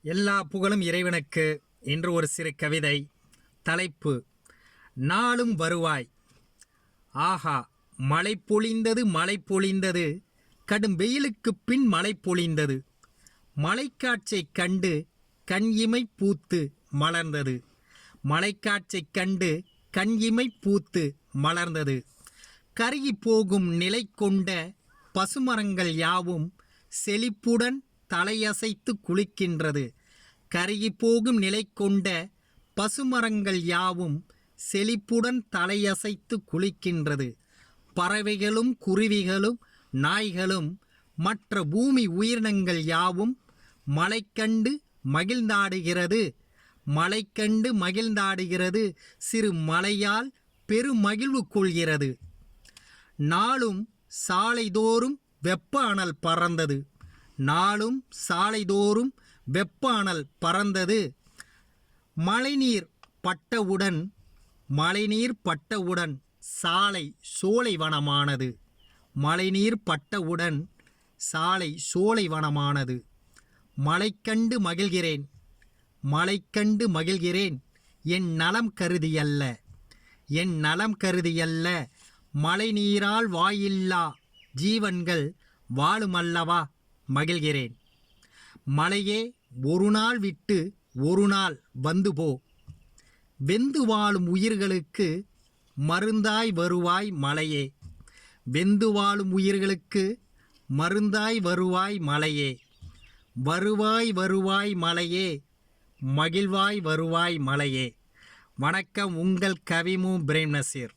எல்லா புகழும் இறைவனுக்கு. இன்று ஒரு சிறு கவிதை. தலைப்பு: நாளும் வருவாய். ஆஹா, மழை பொழிந்தது, மழை பொழிந்தது, கடும் வெயிலுக்குப் பின் மழை பொழிந்தது. மழைக்காட்சைக் கண்டு கண் இமை பூத்து மலர்ந்தது. மழைக்காட்சைக் கண்டு கண் இமை பூத்து மலர்ந்தது. கருகி போகும் நிலை கொண்ட பசுமரங்கள் யாவும் செழிப்புடன் தலையசைத்து குளிக்கின்றது. கருகி போகும் நிலை கொண்ட பசுமரங்கள் யாவும் செழிப்புடன் தலையசைத்து குளிக்கின்றது. பறவைகளும் குருவிகளும் நாய்களும் மற்ற பூமி உயிரினங்கள் யாவும் மழை கண்டு மகிழ்ந்தாடுகிறது. மழை கண்டு மகிழ்ந்தாடுகிறது. சிறு மழையால் பெருமகிழ்வு கொள்கிறது. நாளும் சாலைதோறும் வெப்ப அனல் பறந்தது. நாளும் சாலைதோறும் வெப்ப அனல் பறந்தது. மழைநீர் பட்டவுடன் சாலை சோலைவனமானது. மழைநீர் பட்டவுடன் சாலை சோலைவனமானது. மழை கண்டு மகிழ்கிறேன், மழை கண்டு மகிழ்கிறேன், என் நலம் கருதியல்ல, என் நலம் கருதியல்ல. மழை நீரால் வாயில்லா ஜீவன்கள் வாழுமல்லவா மகிழ்கிறேன். மழையே, ஒரு நாள் விட்டு ஒரு நாள் வந்து போ. வெந்து வாழும் உயிர்களுக்கு மருந்தாய் வருவாய் மழையே. வெந்து வாழும் உயிர்களுக்கு மருந்தாய் வருவாய் மழையே. வருவாய் வருவாய் மழையே, மகிழ்வாய் வருவாய் மழையே. வணக்கம், உங்கள் கவிமு பிரேம் நசீர்.